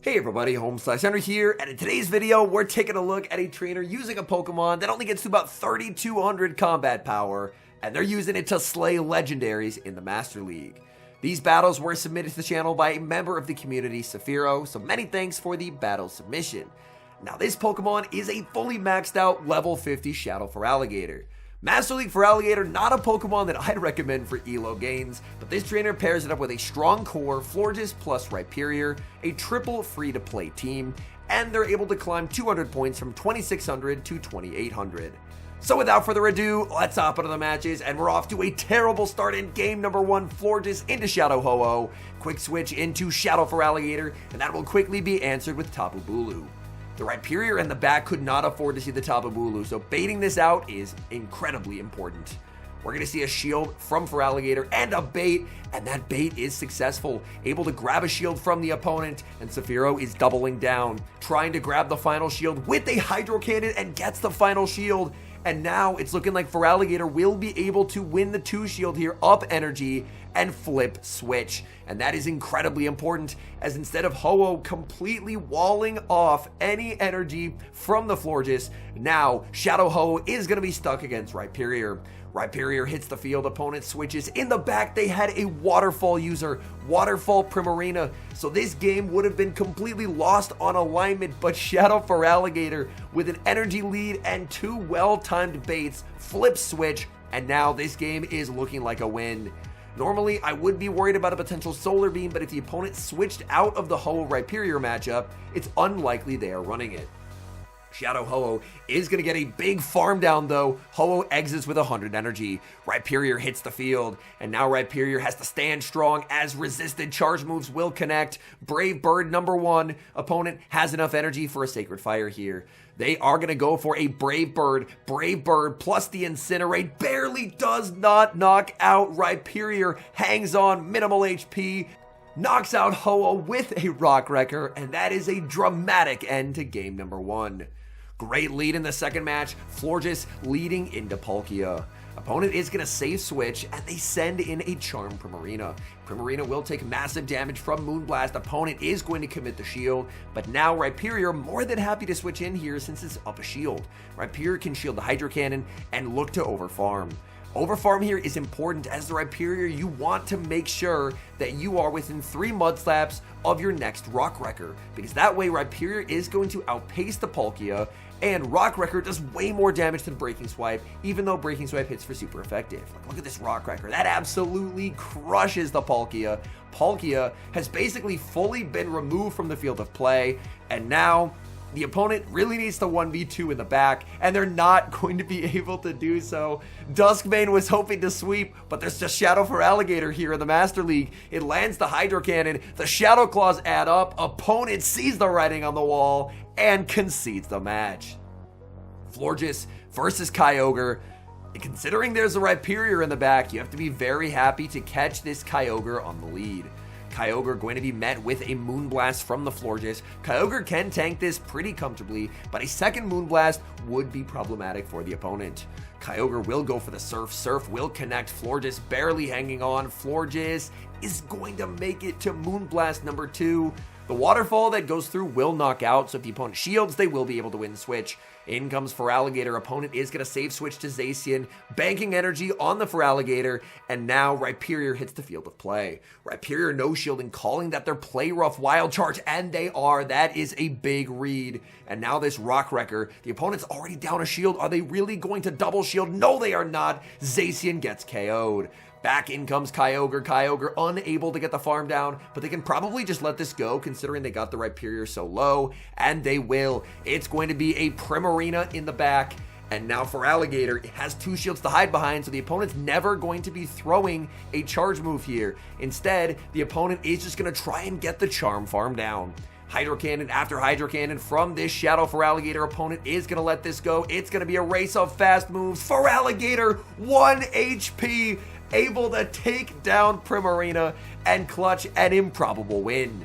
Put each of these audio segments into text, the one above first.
Hey everybody, HomeSliceHenry here, and in today's video, we're taking a look at a trainer using a Pokemon that only gets to about 3,200 combat power, and they're using it to slay legendaries in the Master League. These battles were submitted to the channel by a member of the community, Saphiro, so many thanks for the battle submission. Now this Pokemon is a fully maxed out level 50 Shadow Feraligatr. Master League Feraligatr, not a Pokemon that I'd recommend for elo gains, but this trainer pairs it up with a strong core, Florges plus Rhyperior, a triple free-to-play team, and they're able to climb 200 points from 2,600 to 2,800. So without further ado, let's hop into the matches, and we're off to a terrible start in game number 1, Florges into Shadow Ho-Oh, quick switch into Shadow Feraligatr, and that will quickly be answered with Tapu Bulu. The Rhyperior and the back could not afford to see the Tapu Bulu, so baiting this out is incredibly important. We're going to see a shield from Feraligatr and a bait, and that bait is successful. Able to grab a shield from the opponent, and Saphiro is doubling down, trying to grab the final shield with a Hydro Cannon and gets the final shield. And now it's looking like Feraligatr will be able to win the 2 shield here, up energy, and flip switch. And that is incredibly important, as instead of Ho-Oh completely walling off any energy from the Florges, now Shadow Ho-Oh is going to be stuck against Rhyperior. Rhyperior hits the field, opponent switches. In the back, they had a Waterfall user, Waterfall Primarina, so this game would have been completely lost on alignment, but Shadow Feraligatr, with an energy lead and 2 well-timed baits, flip switch, and now this game is looking like a win. Normally, I would be worried about a potential Solar Beam, but if the opponent switched out of the Ho-Oh Rhyperior matchup, it's unlikely they are running it. Shadow Ho-Oh is going to get a big farm down though. Ho-Oh exits with 100 energy. Rhyperior hits the field, and now Rhyperior has to stand strong as resisted charge moves will connect. Brave Bird number 1. Opponent has enough energy for a Sacred Fire here. They are going to go for a Brave Bird. Brave Bird plus the Incinerate barely does not knock out Rhyperior. Hangs on, minimal HP. Knocks out Ho-Oh with a Rock Wrecker, and that is a dramatic end to game number 1. Great lead in the second match, Florges leading into Palkia. Opponent is going to save switch, and they send in a Charm Primarina. Primarina will take massive damage from Moonblast. Opponent is going to commit the shield, but now Rhyperior more than happy to switch in here since it's up a shield. Rhyperior can shield the Hydro Cannon and look to overfarm. Overfarm here is important, as the Rhyperior, you want to make sure that you are within 3 Mud Slaps of your next Rock Wrecker, because that way Rhyperior is going to outpace the Palkia, and Rock Wrecker does way more damage than Breaking Swipe, even though Breaking Swipe hits for super effective. Like, look at this Rock Wrecker. That absolutely crushes the Palkia. Palkia has basically fully been removed from the field of play, and now the opponent really needs to 1v2 in the back, and they're not going to be able to do so. Duskmane was hoping to sweep, but there's just Shadow Feraligatr here in the Master League. It lands the Hydro Cannon, the Shadow Claws add up, opponent sees the writing on the wall, and concedes the match. Florges versus Kyogre. Considering there's a Rhyperior in the back, you have to be very happy to catch this Kyogre on the lead. Kyogre going to be met with a Moonblast from the Florges. Kyogre can tank this pretty comfortably, but a second Moonblast would be problematic for the opponent. Kyogre will go for the Surf. Surf will connect. Florges barely hanging on. Florges is going to make it to Moonblast number 2. The Waterfall that goes through will knock out, so if the opponent shields, they will be able to win the switch. In comes Feraligatr. Opponent is going to save switch to Zacian, banking energy on the Feraligatr, and now Rhyperior hits the field of play. Rhyperior no shielding, calling that their play rough Wild Charge, and they are. That is a big read. And now this Rock Wrecker. The opponent's already down a shield. Are they really going to double shield? No, they are not. Zacian gets KO'd. Back in comes Kyogre. Kyogre unable to get the farm down, but they can probably just let this go considering they got the Rhyperior so low, and they will. It's going to be a Primarina in the back, and now Feraligatr has 2 shields to hide behind, so the opponent's never going to be throwing a charge move here. Instead, the opponent is just going to try and get the Charm farm down. Hydro Cannon after Hydro Cannon from this Shadow Feraligatr. Opponent is going to let this go. It's going to be a race of fast moves. Feraligatr, 1 HP, able to take down Primarina and clutch an improbable win.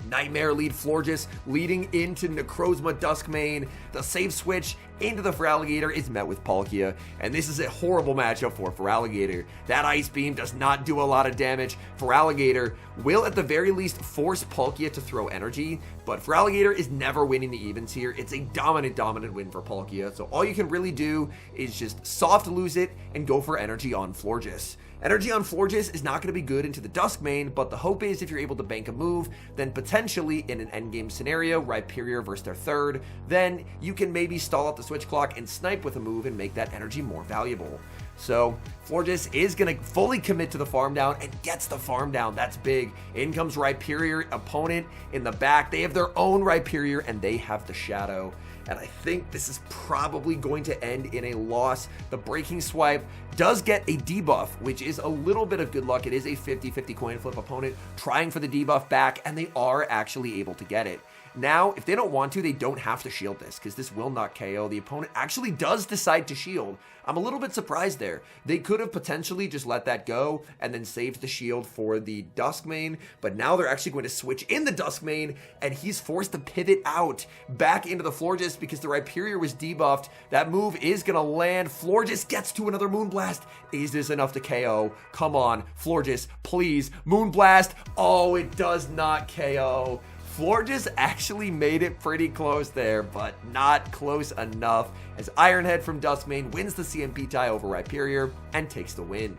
Nightmare lead Florges leading into Necrozma Duskmane. The save switch into the Feraligatr is met with Palkia, and this is a horrible matchup for Feraligatr. That Ice Beam does not do a lot of damage. Feraligatr will at the very least force Palkia to throw energy, but Feraligatr is never winning the evens here. It's a dominant win for Palkia, so all you can really do is just soft lose it and go for energy on Florges. Energy on Florges is not going to be good into the Duskmane, but the hope is if you're able to bank a move, then potentially in an endgame scenario, Rhyperior versus their third, then you can maybe stall out the switch clock and snipe with a move and make that energy more valuable. So Florges is going to fully commit to the farm down and gets the farm down. That's big. In comes Rhyperior, opponent in the back. They have their own Rhyperior and they have the Shadow. And I think this is probably going to end in a loss. The Breaking Swipe does get a debuff, which is a little bit of good luck. It is a 50-50 coin flip opponent trying for the debuff back, and they are actually able to get it. Now, if they don't want to, they don't have to shield this, because this will not KO. The opponent actually does decide to shield. I'm a little bit surprised there. They could have potentially just let that go and then saved the shield for the Duskmane, but now they're actually going to switch in the Duskmane, and he's forced to pivot out back into the Florges because the Rhyperior was debuffed. That move is going to land. Florges gets to another Moonblast. Is this enough to KO? Come on, Florges, please. Moonblast. Oh, it does not KO. Florges actually made it pretty close there, but not close enough, as Ironhead from Duskmane wins the CMP tie over Rhyperior and takes the win.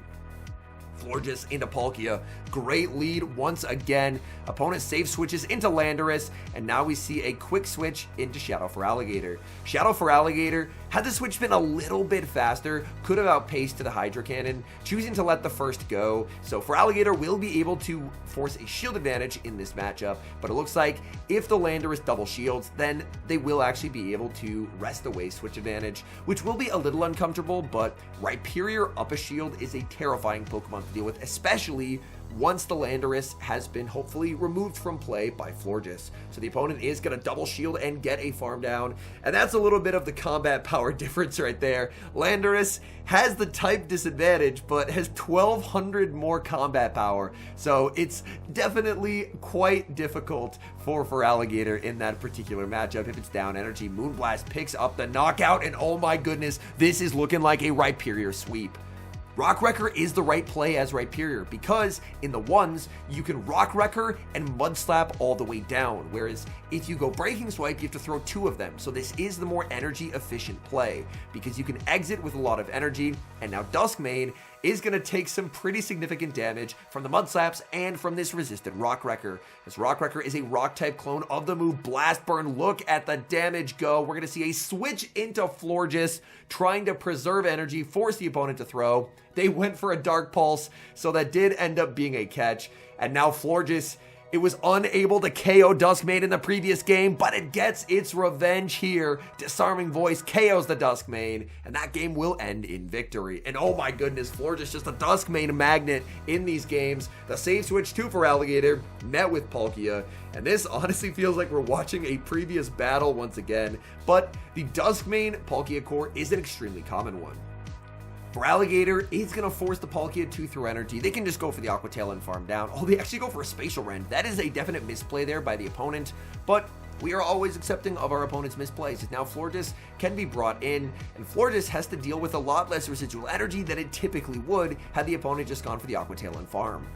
Florges into Palkia. Great lead once again. Opponent safe switches into Landorus, and now we see a quick switch into Shadow Feraligatr. Shadow Feraligatr, had the switch been a little bit faster, could have outpaced to the Hydro Cannon, choosing to let the first go. So Feraligatr will be able to force a shield advantage in this matchup, but it looks like if the Landorus double shields, then they will actually be able to wrest away switch advantage, which will be a little uncomfortable, but Rhyperior up a shield is a terrifying Pokemon to deal with, especially once the Landorus has been hopefully removed from play by Florges. So the opponent is going to double shield and get a farm down, and that's a little bit of the combat power difference right there. Landorus has the type disadvantage, but has 1200 more combat power, so it's definitely quite difficult for Feraligatr in that particular matchup. If it's down energy, Moonblast picks up the knockout, and oh my goodness, this is looking like a Rhyperior sweep. Rock Wrecker is the right play as Rhyperior because in the ones, you can Rock Wrecker and Mud Slap all the way down, whereas if you go Breaking Swipe, you have to throw two of them. So this is the more energy efficient play because you can exit with a lot of energy, and now Duskmane is going to take some pretty significant damage from the Mud Slaps and from this resistant Rock Wrecker. This Rock Wrecker is a rock type clone of the move Blast Burn. Look at the damage go. We're going to see a switch into Florges, trying to preserve energy, force the opponent to throw. They went for a Dark Pulse, so that did end up being a catch. And now Florges, it was unable to KO Duskmane in the previous game, but it gets its revenge here. Disarming Voice KOs the Duskmane, and that game will end in victory. And oh my goodness, Florges just a Duskmane magnet in these games. The save switch to Feraligatr met with Palkia, and this honestly feels like we're watching a previous battle once again, but the Duskmane Palkia core is an extremely common one. Feraligatr is going to force the Palkia to throw energy. They can just go for the Aqua Tail and farm down. Oh, they actually go for a Spatial Rend. That is a definite misplay there by the opponent, but we are always accepting of our opponent's misplays. Now Florges can be brought in, and Florges has to deal with a lot less residual energy than it typically would had the opponent just gone for the Aqua Tail and farm.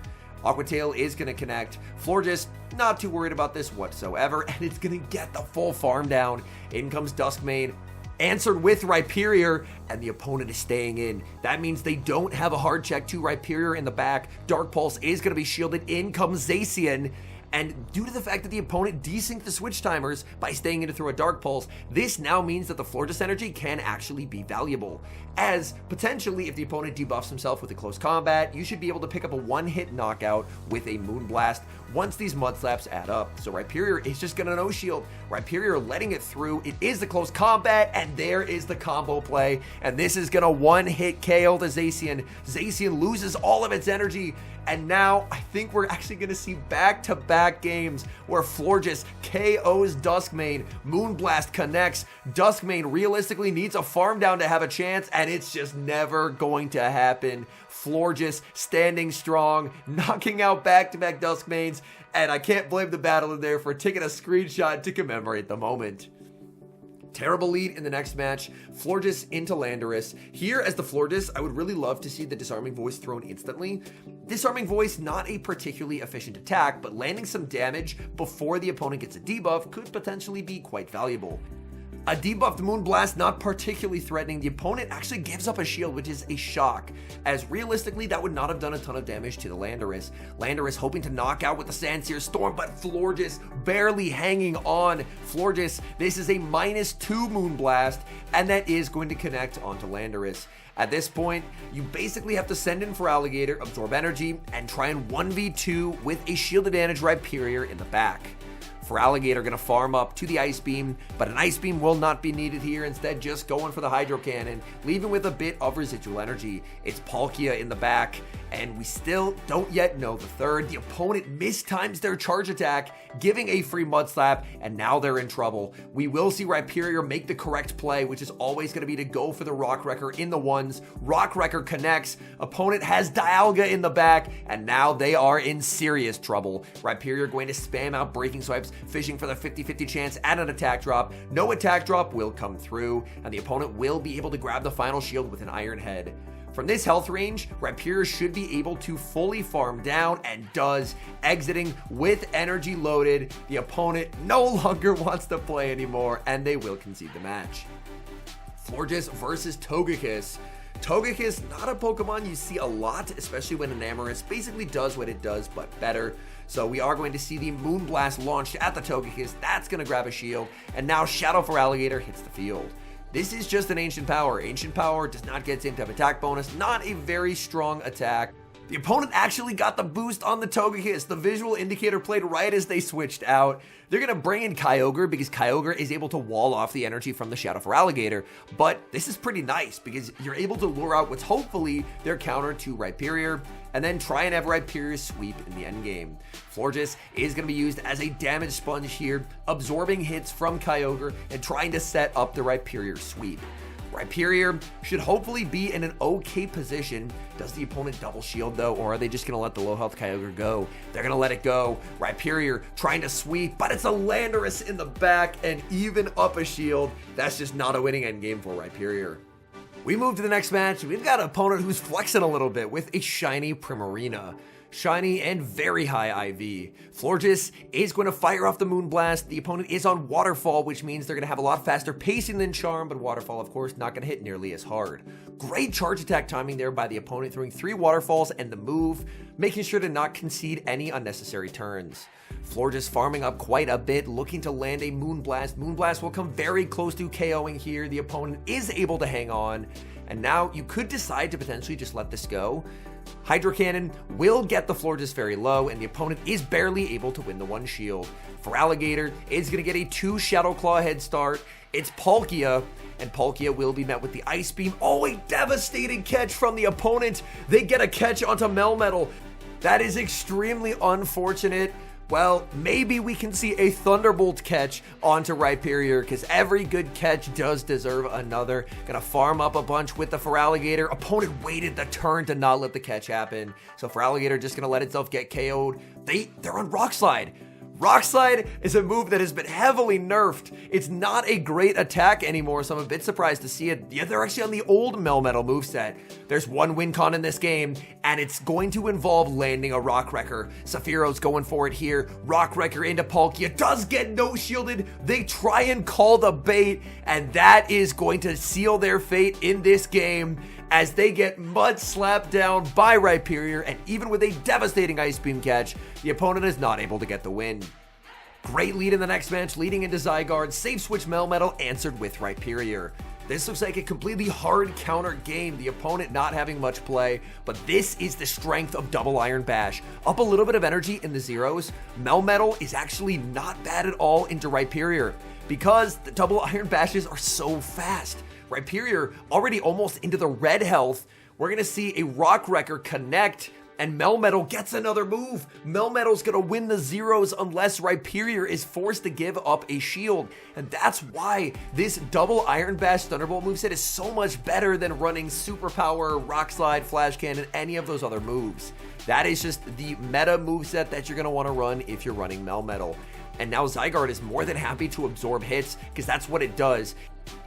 Aqua Tail is going to connect. Florges, not too worried about this whatsoever, and it's going to get the full farm down. In comes Duskmane, answered with Rhyperior, and the opponent is staying in. That means they don't have a hard check to Rhyperior in the back. Dark Pulse is going to be shielded. In comes Zacian, and due to the fact that the opponent desynced the switch timers by staying in to throw a Dark Pulse, this now means that the Florges energy can actually be valuable, as potentially if the opponent debuffs himself with a close combat, you should be able to pick up a one-hit knockout with a Moonblast once these Mud Slaps add up. So Rhyperior is just going to no-shield. Rhyperior letting it through. It is the close combat, and there is the combo play, and this is going to one-hit KO the Zacian. Zacian loses all of its energy, and now I think we're actually going to see back-to-back games where Florges KOs Duskmane, Moonblast connects. Duskmane realistically needs a farm down to have a chance, and it's just never going to happen. Florges standing strong, knocking out back-to-back Duskmanes, and I can't blame the battler there for taking a screenshot to commemorate the moment. Terrible lead in the next match. Florges into Landorus. Here as the Florges, I would really love to see the Disarming Voice thrown instantly. Disarming Voice, not a particularly efficient attack, but landing some damage before the opponent gets a debuff could potentially be quite valuable. A debuffed Moonblast, not particularly threatening. The opponent actually gives up a shield, which is a shock, as realistically that would not have done a ton of damage to the Landorus. Landorus hoping to knock out with the Sandsear Storm, but Florges barely hanging on. Florges, this is a -2 Moonblast, and that is going to connect onto Landorus. At this point, you basically have to send in Feraligatr, absorb energy, and try and 1v2 with a shield advantage Rhyperior in the back. Feraligatr gonna farm up to the Ice Beam, but an Ice Beam will not be needed here. Instead, just going for the Hydro Cannon, leaving with a bit of residual energy. It's Palkia in the back, and we still don't yet know the third. The opponent mistimes their charge attack, giving a free Mud Slap, and now they're in trouble. We will see Rhyperior make the correct play, which is always gonna be to go for the Rock Wrecker in the ones. Rock Wrecker connects, opponent has Dialga in the back, and now they are in serious trouble. Rhyperior going to spam out Breaking Swipes, fishing for the 50-50 chance at an attack drop. No attack drop will come through, and the opponent will be able to grab the final shield with an Iron Head. From this health range, Rhyperior should be able to fully farm down, and does, exiting with energy loaded. The opponent no longer wants to play anymore, and they will concede the match. Florges versus Togekiss. Togekiss, not a Pokemon you see a lot, especially when Enamorous basically does what it does, but better. So we are going to see the Moonblast launched at the Togekiss. That's going to grab a shield, and now Shadow Feraligatr hits the field. This is just an Ancient Power. Ancient Power does not get same type attack bonus, not a very strong attack. The opponent actually got the boost on the Togekiss. The visual indicator played right as they switched out. They're going to bring in Kyogre because Kyogre is able to wall off the energy from the Shadow Feraligatr. But this is pretty nice because you're able to lure out what's hopefully their counter to Rhyperior, and then try and have Rhyperior sweep in the endgame. Florges is going to be used as a damage sponge here, absorbing hits from Kyogre and trying to set up the Rhyperior sweep. Rhyperior should hopefully be in an okay position. Does the opponent double shield though, or are they just going to let the low health Kyogre go? They're going to let it go. Rhyperior trying to sweep, but it's a Landorus in the back and even up a shield. That's just not a winning endgame for Rhyperior. We move to the next match. We've got an opponent who's flexing a little bit with a shiny Primarina. Shiny and very high IV. Florges is going to fire off the Moonblast. The opponent is on Waterfall, which means they're going to have a lot faster pacing than Charm, but Waterfall, of course, not going to hit nearly as hard. Great charge attack timing there by the opponent, throwing 3 Waterfalls and the move, making sure to not concede any unnecessary turns. Florges farming up quite a bit, looking to land a Moonblast. Moonblast will come very close to KOing here. The opponent is able to hang on, and now you could decide to potentially just let this go. Hydro Cannon will get the Florges very low, and the opponent is barely able to win the 1 shield. Feraligatr is going to get a 2 Shadow Claw head start. It's Palkia, and Palkia will be met with the Ice Beam. Oh, a devastating catch from the opponent. They get a catch onto Melmetal. That is extremely unfortunate. Well, maybe we can see a Thunderbolt catch onto Rhyperior, because every good catch does deserve another. Gonna farm up a bunch with the Feraligatr. Opponent waited the turn to not let the catch happen. So Feraligatr just gonna let itself get KO'd. They're on Rock Slide. Rock Slide is a move that has been heavily nerfed. It's not a great attack anymore, so I'm a bit surprised to see it. Yeah, they're actually on the old Melmetal moveset. There's one win con in this game, and it's going to involve landing a Rock Wrecker. Sephiroth's going for it here. Rock Wrecker into Palkia. Does get no shielded. They try and call the bait, and that is going to seal their fate in this game, as they get mud slapped down by Rhyperior, and even with a devastating Ice Beam catch, the opponent is not able to get the win. Great lead in the next match, leading into Zygarde. Safe switch Melmetal answered with Rhyperior. This looks like a completely hard counter game, the opponent not having much play, but this is the strength of Double Iron Bash. Up a little bit of energy in the zeros, Melmetal is actually not bad at all into Rhyperior, because the Double Iron Bashes are so fast. Rhyperior already almost into the red health. We're going to see a Rock Wrecker connect, and Melmetal gets another move. Melmetal's going to win the zeros unless Rhyperior is forced to give up a shield. And that's why this Double Iron Bash Thunderbolt moveset is so much better than running Superpower, Rock Slide, Flash Cannon, any of those other moves. That is just the meta moveset that you're going to want to run if you're running Melmetal. and now Zygarde is more than happy to absorb hits, because that's what it does.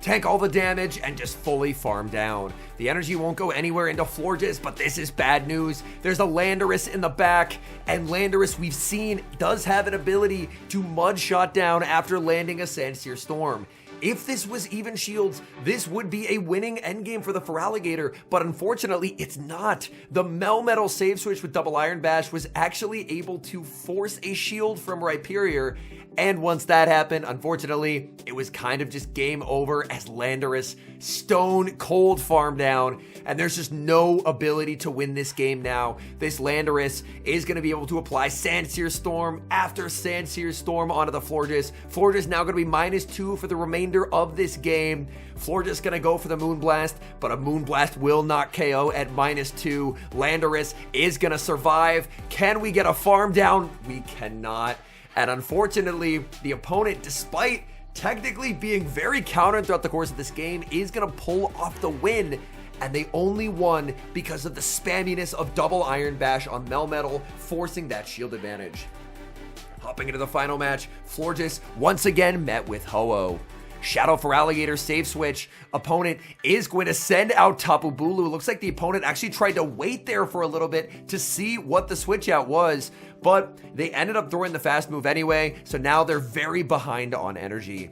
Tank all the damage and just fully farm down. The energy won't go anywhere into Florges, but this is bad news. There's a Landorus in the back, and Landorus, we've seen, does have an ability to mud shot down after landing a Sandsear Storm. If this was even shields, this would be a winning endgame for the Feraligatr, but unfortunately, it's not. The Melmetal save switch with double Iron Bash was actually able to force a shield from Rhyperior, and once that happened, unfortunately, it was kind of just game over as Landorus stone cold farm down, and there's just no ability to win this game now. This Landorus is going to be able to apply Sandsear Storm after Sandsear Storm onto the Florges. Florges now going to be -2 for the remainder of this game. Florges going to go for the Moonblast, but a Moonblast will not KO at -2. Landorus is going to survive. Can we get a farm down? We cannot. And unfortunately, the opponent, despite technically being very countered throughout the course of this game, is going to pull off the win. And they only won because of the spamminess of double Iron Bash on Melmetal, forcing that shield advantage. Hopping into the final match, Florges once again met with Ho-Oh. Shadow Feraligatr save switch. Opponent is going to send out Tapu Bulu. Looks like the opponent actually tried to wait there for a little bit to see what the switch out was, but they ended up throwing the fast move anyway, so now they're very behind on energy.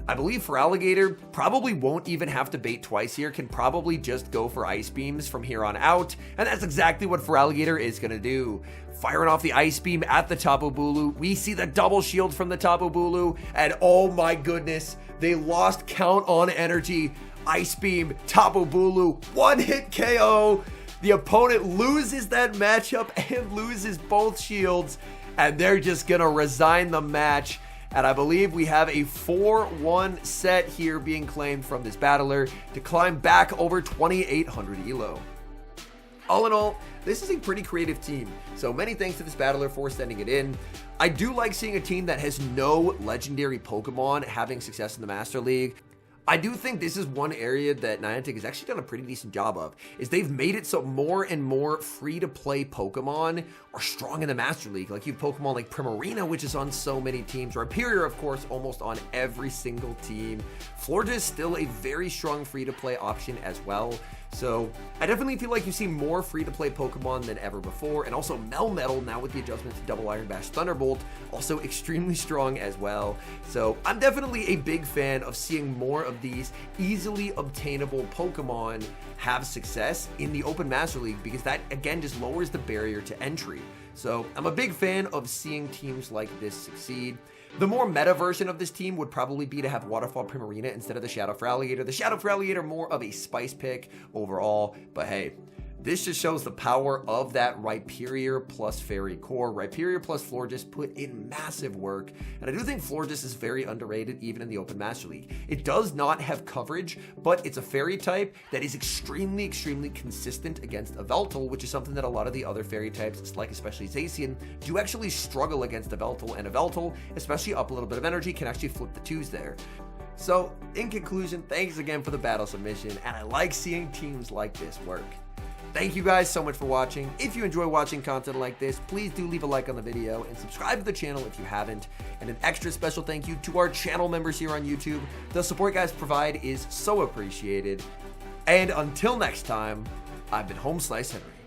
I believe Feraligatr probably won't even have to bait twice here, can probably just go for Ice Beams from here on out, and that's exactly what Feraligatr is going to do. Firing off the Ice Beam at the Tapu Bulu, we see the double shield from the Tapu Bulu, and oh my goodness, they lost count on energy. Ice Beam, Tapu Bulu, one hit KO. The opponent loses that matchup and loses both shields, and they're just going to resign the match. And I believe we have a 4-1 set here being claimed from this battler to climb back over 2,800 elo. All in all, this is a pretty creative team, so many thanks to this battler for sending it in. I do like seeing a team that has no legendary Pokemon having success in the Master League. I do think this is one area that Niantic has actually done a pretty decent job of, is they've made it so more and more free-to-play Pokemon are strong in the Master League. Like you have Pokemon like Primarina, which is on so many teams. Rhyperior, of course, almost on every single team. Florges is still a very strong free-to-play option as well. So I definitely feel like you see more free-to-play Pokemon than ever before, and also Melmetal, now with the adjustment to Double Iron Bash Thunderbolt, also extremely strong as well. So I'm definitely a big fan of seeing more of these easily obtainable Pokemon have success in the Open Master League, because that, again, just lowers the barrier to entry. So I'm a big fan of seeing teams like this succeed. The more meta version of this team would probably be to have Waterfall Primarina instead of the Shadow Feraligatr. The Shadow Feraligatr more of a spice pick overall, but hey, this just shows the power of that Rhyperior plus Fairy core. Rhyperior plus Florges put in massive work, and I do think Florges is very underrated even in the Open Master League. It does not have coverage, but it's a Fairy type that is extremely consistent against Yveltal, which is something that a lot of the other Fairy types, like especially Zacian, do actually struggle against Yveltal, and Yveltal, especially up a little bit of energy, can actually flip the twos there. So, in conclusion, thanks again for the battle submission, and I like seeing teams like this work. Thank you guys so much for watching. If you enjoy watching content like this, please do leave a like on the video and subscribe to the channel if you haven't. And an extra special thank you to our channel members here on YouTube. The support you guys provide is so appreciated. And until next time, I've been HomeSliceHenry.